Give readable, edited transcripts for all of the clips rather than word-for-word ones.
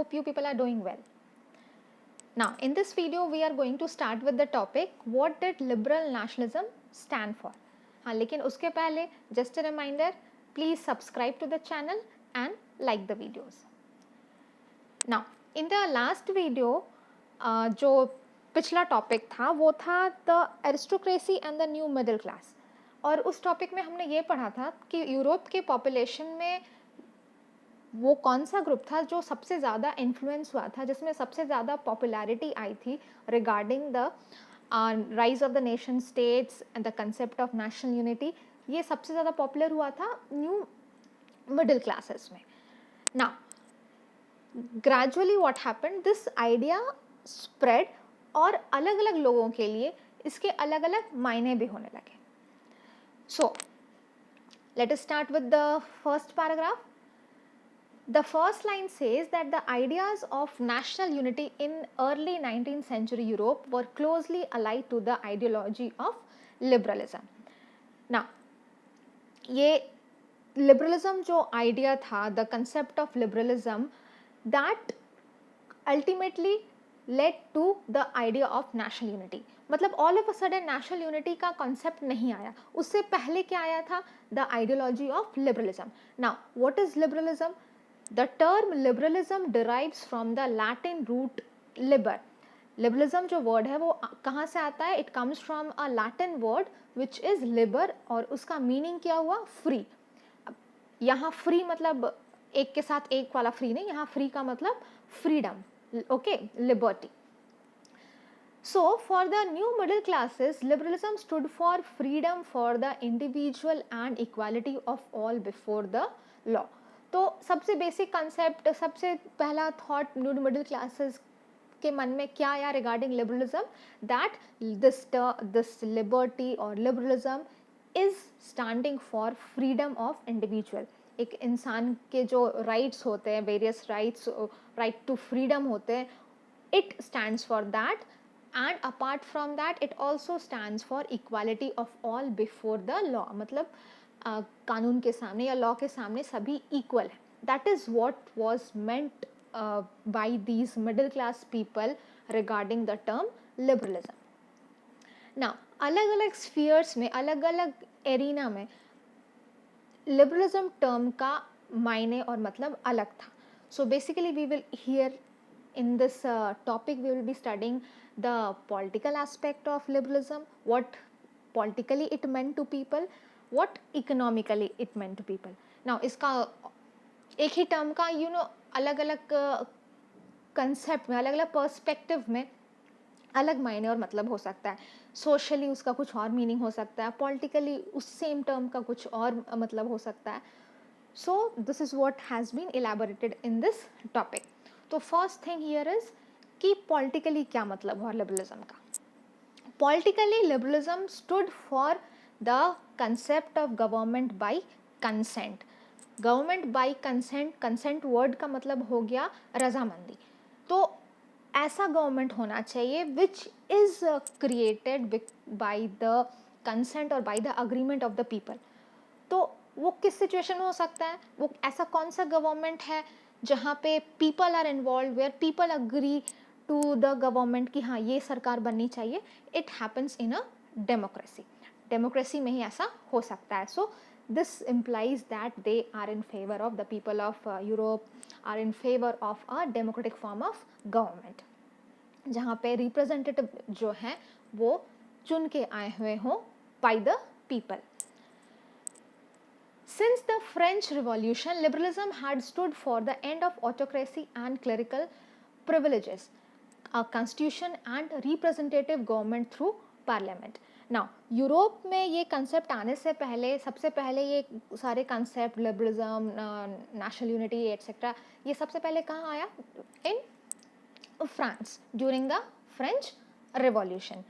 hope you people are doing well. Now in this video we are going to start with the topic what did liberal nationalism stand for. हाँ, लेकिन उसके पहले just a reminder, please subscribe to the channel and like the videos. Now in the last video जो पिछला topic था वो था the aristocracy and the new middle class, और उस टॉपिक में हमने ये पढ़ा था कि यूरोप के पॉपुलेशन में वो कौन सा ग्रुप था जो सबसे ज़्यादा इन्फ्लुएंस हुआ था, जिसमें सबसे ज़्यादा पॉपुलैरिटी आई थी regarding the rise of the nation states and the concept of national unity. ये सबसे ज़्यादा पॉपुलर हुआ था न्यू मिडिल क्लासेस में. Now gradually what happened, this idea spread और अलग अलग लोगों के लिए इसके अलग अलग मायने भी होने लगे. So let us start with the first paragraph. The first line says that the ideas of national unity in early 19th century Europe were closely allied to the ideology of liberalism. Now, ये liberalism जो idea था, the concept of liberalism, that ultimately led to the idea of national unity. मतलब all of a sudden national unity का concept नहीं आया, उससे पहले क्या आया था? The ideology of liberalism. Now, what is liberalism? The term liberalism derives from the Latin root liber. Liberalism जो word है वो कहाँ से आता है? It comes from a Latin word which is liber, और उसका meaning क्या हुआ? Free. यहाँ free मतलब एक के साथ एक वाला free नहीं, यहाँ free का मतलब freedom, okay, liberty. So for the new middle classes, liberalism stood for freedom for the individual and equality of all before the law. तो सबसे बेसिक कंसेप्ट, सबसे पहला थॉट न्यू मिडिल क्लासेस के मन में क्या आया regarding liberalism? That this liberty और liberalism is standing for freedom of individual. एक इंसान के जो राइट्स होते हैं, various rights, right to freedom होते हैं, it stands for that. And apart from that it also stands for equality of all before the law. मतलब कानून के सामने या लॉ के सामने सभी इक्वल है. That is what was meant by these middle class people regarding the term liberalism. Now अलग अलग स्फीयर्स में, अलग अलग एरिना में लिबरलिज्म टर्म का मायने और मतलब अलग था. So basically we will hear in this topic we will be studying the political aspect of liberalism, what politically it meant to people, what economically it meant to people. Now इसका एक ही term का अलग अलग concept में, अलग अलग perspective में अलग मायने और मतलब हो सकता है. सोशली उसका कुछ और मीनिंग हो सकता है, पॉलिटिकली उस सेम टर्म का कुछ और मतलब हो सकता है. So this is what has been elaborated in this topic. तो फर्स्ट थिंग हियर इज कि पॉलिटिकली क्या मतलब हुआ लिबरलिज्म का. Politically liberalism stood for the concept of government by consent. Government by consent, consent word का मतलब हो गया रजामंदी. तो ऐसा गवर्नमेंट होना चाहिए which is created by the consent और by the agreement of the people. तो वो किस सिचुएशन में हो सकता है? वो ऐसा कौन सा गवर्नमेंट है जहाँ पे people are involve, where people agree to the government कि हाँ ये सरकार बननी चाहिए. It happens in a democracy. Democracy में ही ऐसा हो सकता है. So this implies that they are in favour of the people of Europe, are in favour of a democratic form of government, जहाँ पे रिप्रेजेंटेटिव जो हैं वो चुन के आए हुए हों by the people. Since the French Revolution, liberalism had stood for the end of autocracy and clerical privileges, a constitution and representative government through parliament. Now, Europe में ये कंसेप्ट आने से पहले, सबसे पहले ये सारे concept liberalism, national unity etcetera, ये सबसे पहले कहाँ आया? In France during the French revolution.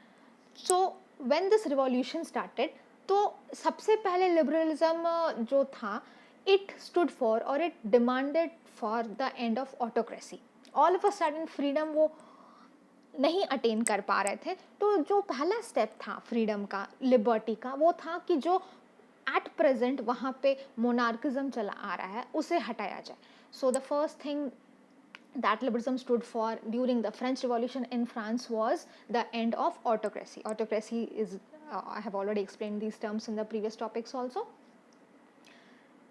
So when this revolution started, तो सबसे पहले लिबरलिज्म जो था इट स्टूड फॉर और it demanded for the end of autocracy. All of a sudden freedom वो नहीं अटेन कर पा रहे थे. तो जो पहला स्टेप था फ्रीडम का, लिबर्टी का, वो था कि जो एट प्रेजेंट वहाँ पे मोनार्किज्म चला आ रहा है उसे हटाया जाए. So the first thing that liberalism stood for during the French Revolution in France was the end of autocracy. Autocracy is, I have already explained these terms in the previous topics also.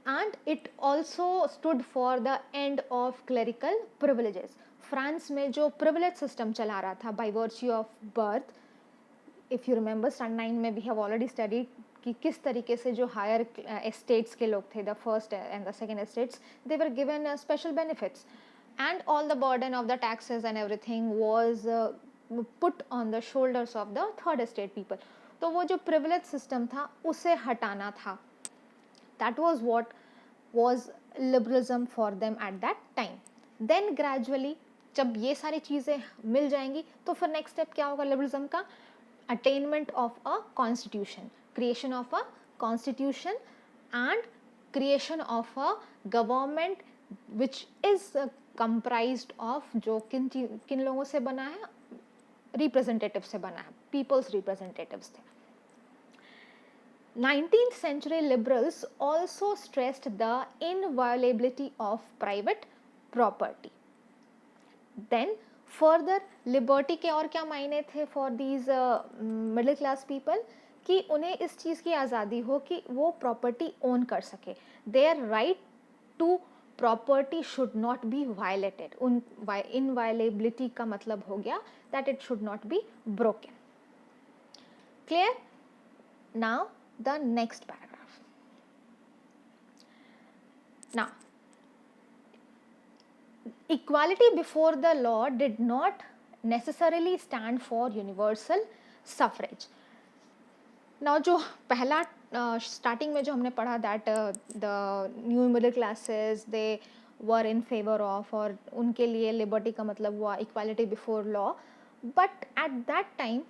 And it also stood for the end of clerical privileges. France में जो privilege system चला रहा था by virtue of birth, if you remember stand 9 में we have already studied कि किस तरीके से जो higher estates के लोग थे, the first and the second estates, they were given special benefits, and all the burden of the taxes and everything was put on the shoulders of the third estate people. तो वो जो privilege system था उसे हटाना था. That was what was liberalism for them at that time. Then gradually जब ये सारी चीज़ें मिल जाएंगी तो फिर next step क्या होगा liberalism का? Attainment of a constitution, creation of a constitution and creation of a government which is comprised of जो किन लोगों से बना है? Representatives से बना है, people's representatives थे. 19th century liberals also stressed the inviolability of private property. Then further liberty के और क्या मायने थे for these middle class people कि उन्हें इस चीज़ की आज़ादी हो कि वो property own कर सके. Their right to property should not be violated. Inviolability का मतलब हो गया that it should not be broken. Clear? Now the next paragraph. Now, equality before the law did not necessarily stand for universal suffrage. Now, जो पहला starting में जो हमने पढ़ा that the new middle classes they were in favor of और उनके लिए liberty का मतलब हुआ equality before law, but at that time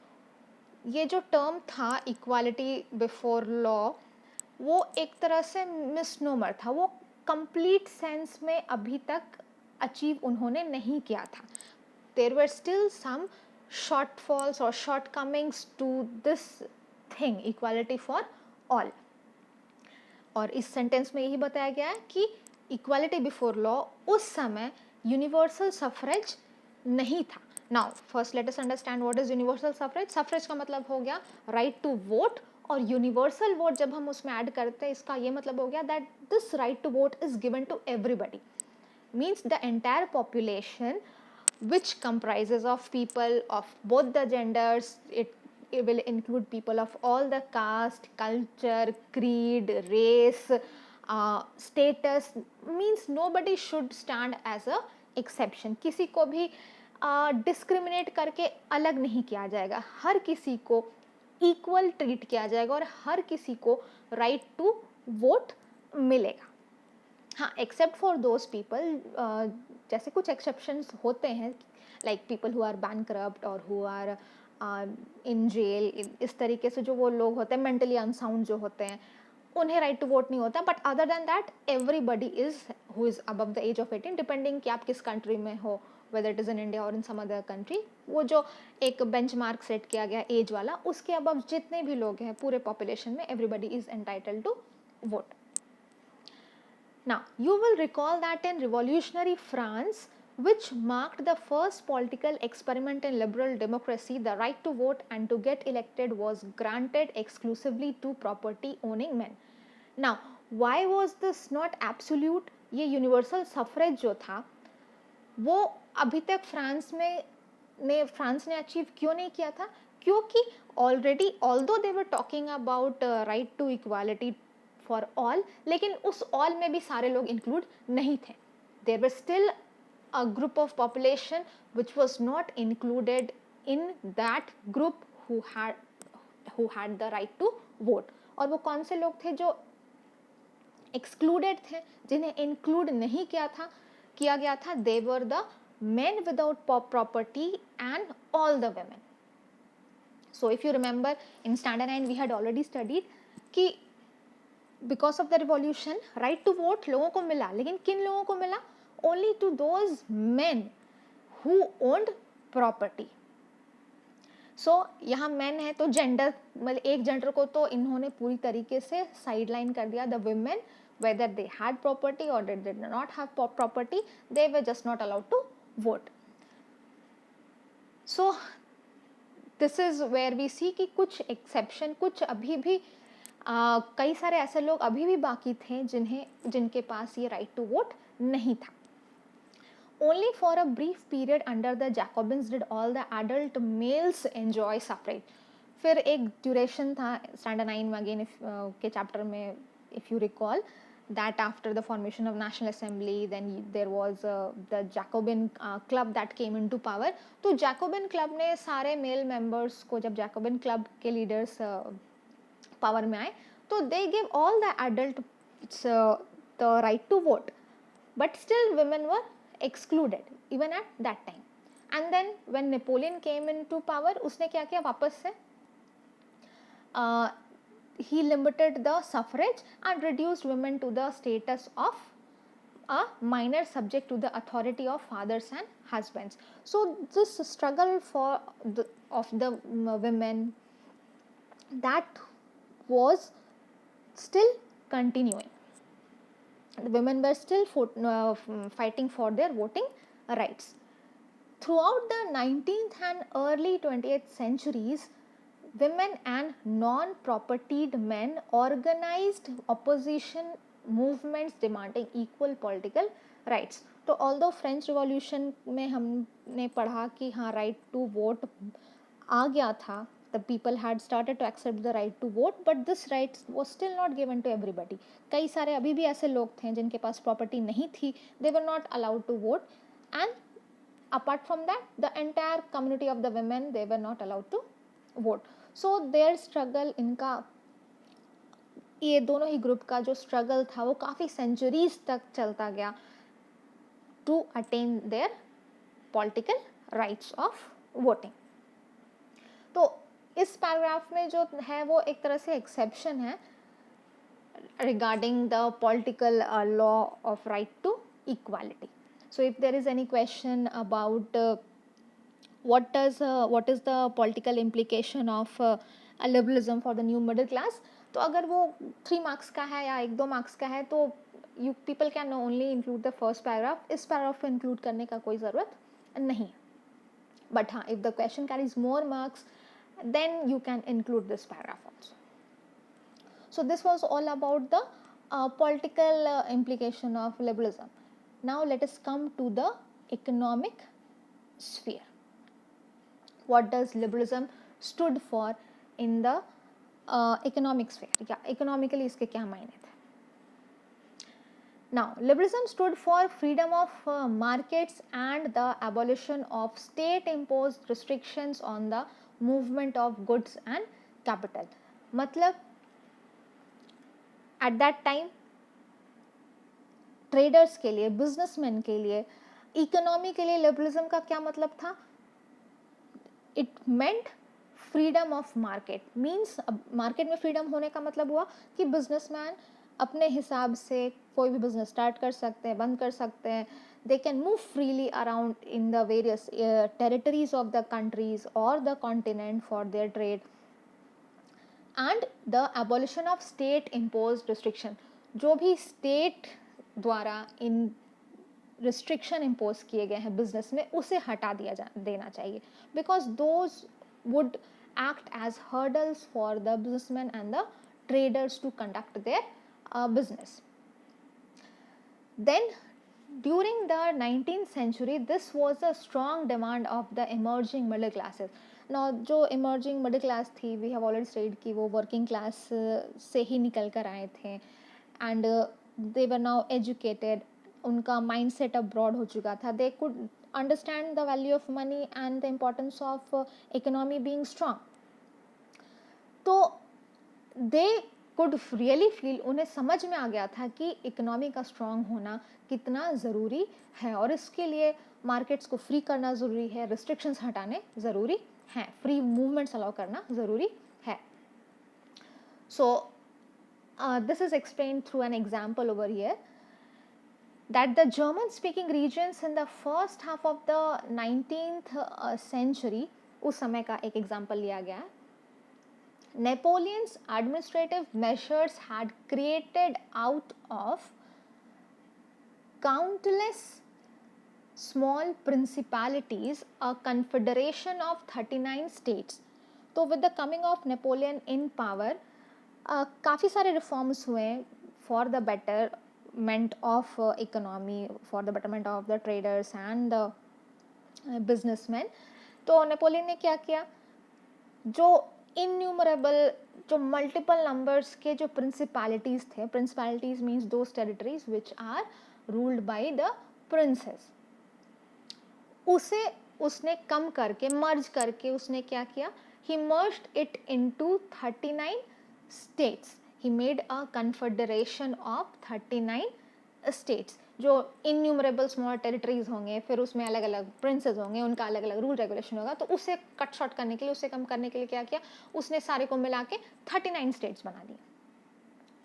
ये जो टर्म था इक्वालिटी बिफोर लॉ वो एक तरह से मिसनोमर था, वो कंप्लीट सेंस में अभी तक अचीव उन्होंने नहीं किया था. There were still some shortfalls और shortcomings to this thing equality for all. और इस सेंटेंस में यही बताया गया है कि इक्वालिटी बिफोर लॉ उस समय यूनिवर्सल सफरेज नहीं था. Now, first let us understand what is universal suffrage. Suffrage का मतलब हो गया right to vote, और universal vote जब हम उसमें ऐड करते हैं इसका ये मतलब हो गया that this right to vote is given to everybody. Means the entire population which comprises of people of both the genders. It will include people of all the caste, culture, creed, race, status. Means nobody should stand as a exception. किसी को भी discriminate करके अलग नहीं किया जाएगा, हर किसी को इक्वल ट्रीट किया जाएगा और हर किसी को राइट टू वोट मिलेगा. हाँ, एक्सेप्ट फॉर दोज पीपल, जैसे कुछ एक्सेप्शंस होते हैं like people who are bankrupt और हु आर इन जेल, इस तरीके से जो वो लोग होते हैं मेंटली अनसाउंड जो होते हैं उन्हें राइट टू वोट नहीं होता. But other than that everybody is who is above the age of 18, depending कि आप किस कंट्री में हो, whether it is in India or in some other country, वो जो एक benchmark सेट किया गया एज वाला, उसके अबव जितने भी लोग हैं पूरे population में everybody is entitled to vote. Now, you will recall that in revolutionary France, which marked the first political experiment in liberal democracy, the right to vote and to get elected was granted exclusively to property owning men. Now, why was this not absolute? ये universal suffrage जो था वो अभी तक France ने achieve क्यों नहीं किया था? क्योंकि already although they were talking about right to equality for all, लेकिन उस ऑल में भी सारे लोग इंक्लूड नहीं थे. There were still a group of population which was not included in that group who had the right to vote. और वो कौन से लोग थे जो एक्सक्लूडेड थे, जिन्हें इंक्लूड नहीं किया गया था? They were the men without property and all the women. So if you remember in standard 9 we had already studied कि because of the revolution right to vote लोगों को मिला, लेकिन किन लोगों को मिला? Only to those men who owned property. So यहाँ men है तो जेंडर, मतलब एक जेंडर को तो इन्होंने पूरी तरीके से साइडलाइन कर दिया. The women, whether they had property or they did not have property, they were just not allowed to vote. So this is where we see कि कुछ exception, कुछ अभी भी कई सारे ऐसे लोग अभी भी बाकी थे जिनके पास ये right to vote नहीं था. Only for a brief period under the Jacobins did all the adult males enjoy suffrage. फिर एक ड्यूरेशन था स्टैंडर्ड 9 में अगेन के चैप्टर में, if you recall that after the formation of National Assembly then there was the Jacobin club that came into power. तो Jacobin club ने सारे male members को, जब Jacobin club के लीडर्स पावर में आए तो they gave all the adults the right to vote, but still women were excluded even at that time. And then when Napoleon came into power, उसने क्या किया वापस से he limited the suffrage and reduced women to the status of a minor subject to the authority of fathers and husbands. So this struggle of the women, that was still continuing. The women were still fighting for their voting rights. Throughout the 19th and early 20th centuries, women and non-propertied men organized opposition movements demanding equal political rights. तो although French Revolution में हमने पढ़ा कि हाँ right to vote आ गया था, the people had started to accept the right to vote, but this right was still not given to everybody. कई सारे अभी भी ऐसे लोग थे जिनके पास property नहीं थी, they were not allowed to vote, and apart from that the entire community of the women, they were not allowed to vote. So their struggle, इनका ये दोनों ही ग्रुप का जो स्ट्रगल था वो काफ़ी सेंचुरीज तक चलता गया to attain their political rights of voting. तो इस पैराग्राफ में जो है वो एक तरह से एक्सेप्शन है regarding the political law of right to equality. So if there is any question about what is the political implication of liberalism for the new middle class, तो अगर वो 3 मार्क्स का है या 1-2 मार्क्स का है तो you people can only include the first paragraph. इस पैराग्राफ को इंक्लूड करने का कोई ज़रूरत नहीं है. But हाँ, if the question carries more marks, then you can include this paragraph also. So this was all about the political implication of liberalism. Now let us come to the economic sphere. What does liberalism stood for in the economic sphere? या economically इसके क्या मायने थे? Now, liberalism stood for freedom of markets and the abolition of state-imposed restrictions on the movement of goods and capital. मतलब at that time traders के लिए, businessmen के लिए, economy के लिए liberalism का क्या मतलब था? It meant freedom of market. Means market में freedom होने का मतलब हुआ कि businessman अपने हिसाब से कोई भी बिजनेस स्टार्ट कर सकते हैं, बंद कर सकते हैं. They can move freely around in the various territories of the countries और the continent for their trade. And the abolition of state imposed restriction, जो भी स्टेट द्वारा इन रिस्ट्रिक्शन इम्पोज किए गए हैं बिजनेस में, उसे हटा देना चाहिए, because those would act as hurdles for the businessman and the traders to conduct their business. Then during the 19th century, this was a strong demand of the emerging middle classes. Now जो emerging middle class थी, we have already said कि वो working class से ही निकल कर आए थे, and they were now educated, उनका mindset अब broad हो चुका था, they could understand the value of money and the importance of economy being strong. तो they could really feel, उन्हें समझ में आ गया था कि इकोनॉमी का स्ट्रॉन्ग होना कितना ज़रूरी है, और इसके लिए मार्केट्स को फ्री करना ज़रूरी है, रिस्ट्रिक्शंस हटाने ज़रूरी हैं, फ्री मूवमेंट्स अलाउ करना ज़रूरी है. So this is explained through an example over here that the German speaking regions in the first half of the 19th century, उस समय का एक एग्जाम्पल लिया गया है. Napoleon's administrative measures had created out of countless small principalities, a confederation of 39 states. तो with the coming of Napoleon in power, काफ़ी सारे रिफॉर्म्स हुए for the betterment of economy, for the betterment of the traders and the businessmen. तो Napoleon ने क्या किया, जो innumerable, जो मल्टीपल नंबर्स के जो प्रिंसिपैलिटीज़ थे, principalities means those territories which are ruled by the princes, उसे उसने कम करके, मर्ज करके उसने क्या किया, he merged it into 39 states. He made a confederation of 39 states. जो इन्यूमरेबल स्मॉल टेरिटरीज होंगे, फिर उसमें अलग अलग प्रिंसेस होंगे, उनका अलग अलग रूल रेगुलेशन होगा, तो उसे कट शॉर्ट करने के लिए, उसे कम करने के लिए क्या किया, उसने सारे को मिला के 39 स्टेट्स बना दिए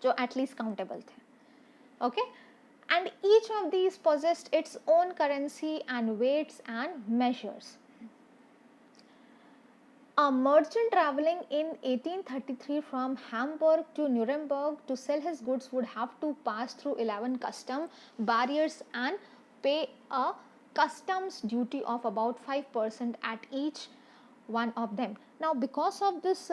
जो एटलीस्ट काउंटेबल थे. Okay, and each of these possessed its own currency and weights and measures. A merchant traveling in 1833 from Hamburg to Nuremberg to sell his goods would have to pass through 11 custom barriers and pay a customs duty of about 5% at each one of them. Now, because of this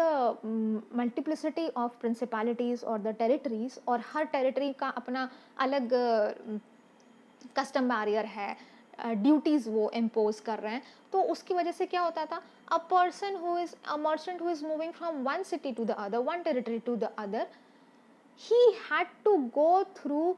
multiplicity of principalities or the territories, और हर territory का अपना अलग custom barrier है, duties वो impose कर रहे हैं, तो उसकी वजह से क्या होता था, a merchant who is moving from one city to the other, one territory to the other, he had to go through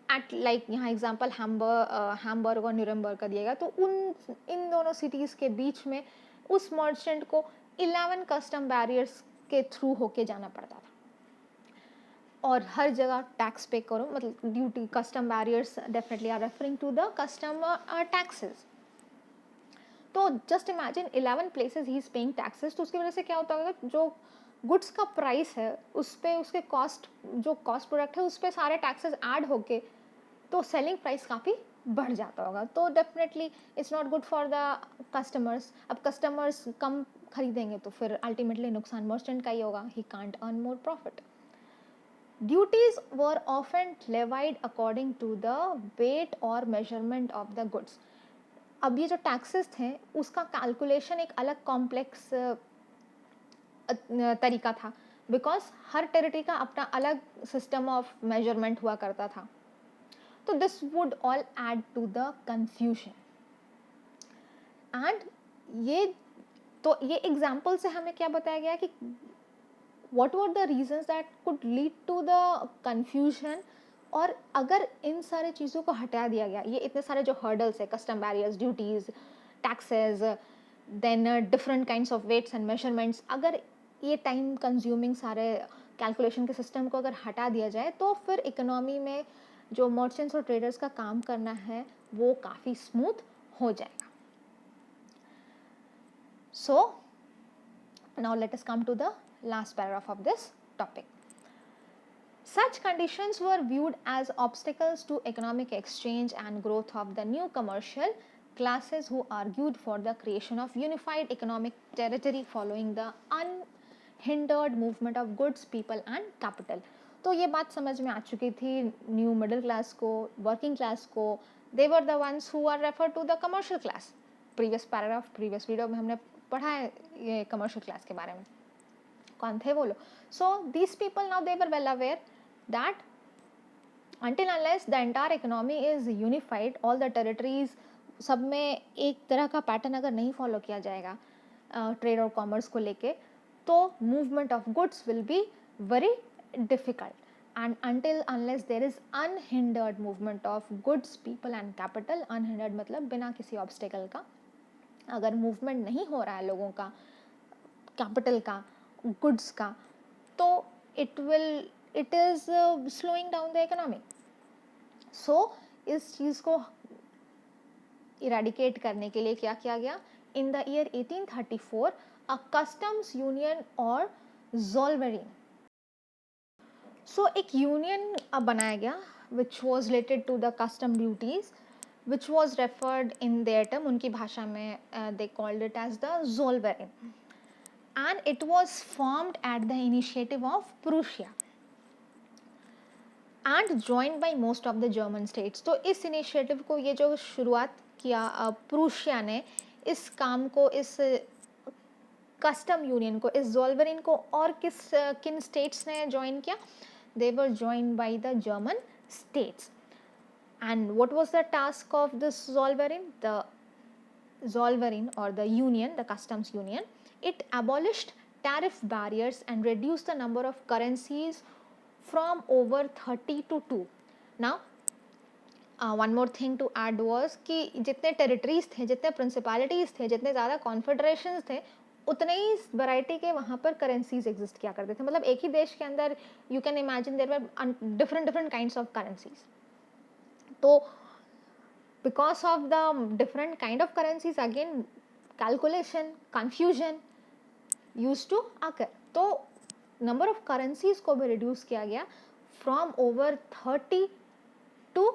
eight, like यहाँ एग्जांपल हैम्बर्ग और न्यूरेमबर्ग का दिएगा, तो इन दोनों सिटीज़ के बीच में उस मर्चेंट को 11 कस्टम बैरियर्स के थ्रू होके जाना पड़ता था, और हर जगह टैक्स पे करो, मतलब duty, custom barriers definitely are referring to the custom taxes. तो just imagine 11 places he is paying taxes, तो उसकी वजह से क्या होता होगा, जो गुड्स का प्राइस है उस पर, उसके कॉस्ट, जो कॉस्ट प्रोडक्ट है उस पर सारे टैक्सेस ऐड होके तो सेलिंग प्राइस काफ़ी बढ़ जाता होगा. तो definitely it's not good for the customers. अब कस्टमर्स कम खरीदेंगे तो फिर अल्टीमेटली नुकसान मर्चेंट का ही होगा, he can't earn more profit. Duties were often levied according to the weight or measurement of the goods. अब ये जो टैक्सेस थे उसका कैलकुलेशन एक अलग कॉम्प्लेक्स तरीका था, बिकॉज हर टेरिटरी का अपना अलग सिस्टम ऑफ मेजरमेंट हुआ करता था. तो this would all add to the confusion. And ये एग्जाम्पल से हमें क्या बताया गया कि what were the reasons that could lead to the confusion, और अगर इन सारे चीज़ों को हटा दिया गया, ये इतने सारे जो हर्डल्स है, custom barriers, duties, taxes, then different kinds of weights and measurements, अगर ये टाइम कंज्यूमिंग सारे कैलकुलेशन के सिस्टम को अगर हटा दिया जाए, तो फिर इकोनॉमी में जो मर्चेंट्स और ट्रेडर्स का काम करना है वो काफ़ी स्मूथ हो जाएगा. So now let us come to the last paragraph of this topic. Such conditions were viewed as obstacles to economic exchange and growth of the new commercial classes, who argued for the creation of unified economic territory following the unhindered movement of goods, people and capital. तो ये बात समझ में आ चुकी थी new middle class को, working class को. they were the ones who are referred to the commercial class. Previous paragraph, previous video में हमने पढ़ा है ये कमर्शियल क्लास के बारे में. कौन थे वो लोग? So these people now they were well aware that until unless the entire economy is unified, all the territories, सब में एक तरह का पैटर्न अगर नहीं फॉलो किया जाएगा ट्रेड और कॉमर्स को लेके, तो movement of goods will be very difficult. And until unless there is unhindered movement of goods, people and capital, unhindered मतलब बिना किसी ऑब्स्टेकल का, अगर मूवमेंट नहीं हो रहा है लोगों का, कैपिटल का, गुड्स का, तो it is slowing down the economy. So इस चीज़ को इरेडिकेट करने के लिए क्या किया गया? In the year 1834 a customs union और ज़ोल्वेरिन. सो एक यूनियन अब बनाया गया which was related to the custom duties, which was referred in their term, उनकी भाषा में they called it as the Zollverein. And it was formed at the initiative of Prussia and joined by most of the German states. तो इस initiative को, ये जो शुरुआत किया प्रूशिया ने इस काम को, इस कस्टम यूनियन को, इस ज़ोल्वेरिन को, और किन स्टेट्स ने ज्वाइन किया? They were joined by the German states. And what was the task of this Zollverein? The Zollverein, or the union, the customs union, it abolished tariff barriers and reduced the number of currencies from over 30 to 2. Now one more thing to add was कि जितने territories थे, जितने principalities थे, जितने ज़्यादा कॉन्फेडरेशंस थे, उतने ही variety के वहाँ पर करेंसीज एग्जिस्ट किया करते थे. मतलब एक ही देश के अंदर you can imagine there were different kinds of currencies. तो because of the different kind of currencies, again calculation, confusion used to occur. तो number of currencies को भी reduce किया गया from over 30 to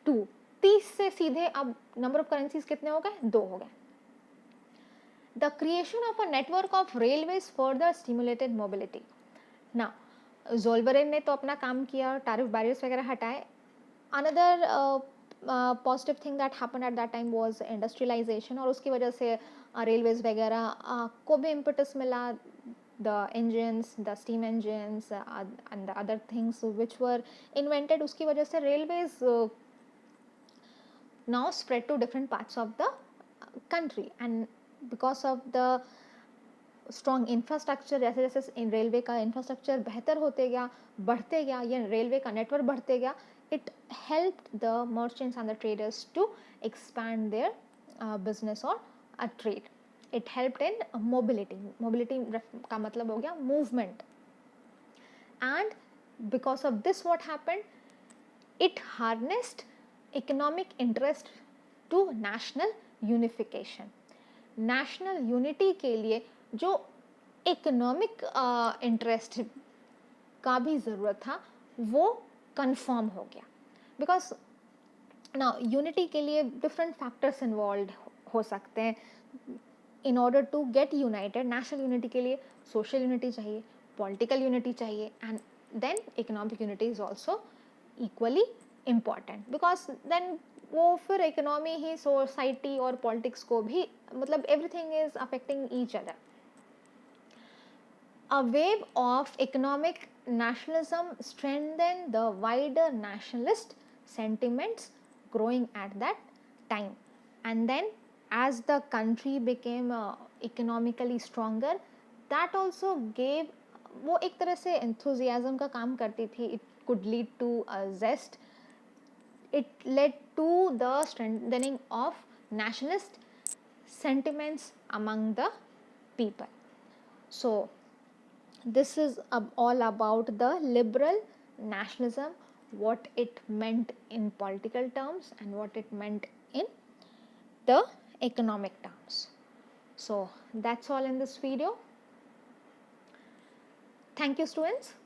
2. 30 से सीधे अब number of currencies कितने हो गए? 2 हो गए. The creation of a network of railways further stimulated mobility. Now Zollverein ने तो अपना काम किया, tariff barriers वगैरह हटाए. Another positive thing that happen at that time was industrialisation, और उसकी वजह से रेलवेज वगैरह को भी इम्पटस मिला. The engines, the steam engines and the other things which were invented, उसकी वजह से railways now spread to different parts of the country. And because of the strong infrastructure, जैसे जैसे इन रेलवे का इंफ्रास्ट्रक्चर बेहतर होते गया, बढ़ते गया, या रेलवे का नेटवर्क बढ़ते गया, it helped the merchants and the traders to expand their business or trade. It helped in mobility. Mobility का मतलब हो गया movement. And because of this what happened? It harnessed economic interest to national unification. National unity के लिए जो economic interest का भी ज़रूरत था वो कन्फर्म हो गया. बिकॉज नाउ यूनिटी के लिए डिफरेंट फैक्टर्स इन्वॉल्व हो सकते हैं. In order to get united, national unity के लिए सोशल यूनिटी चाहिए, पॉलिटिकल यूनिटी चाहिए, and then economic unity is also equally important. Because then वो फिर इकोनॉमी ही सोसाइटी और पॉलिटिक्स को भी, मतलब everything is affecting each other. A wave of economic nationalism strengthened the wider nationalist sentiments growing at that time. And then as the country became economically stronger, that also gave, वो एक तरह से enthusiasm का काम करती थी. It could lead to a zest. It led to the strengthening of nationalist sentiments among the people. So this is all about the liberal nationalism, what it meant in political terms and what it meant in the economic terms. So that's all in this video. Thank you, students.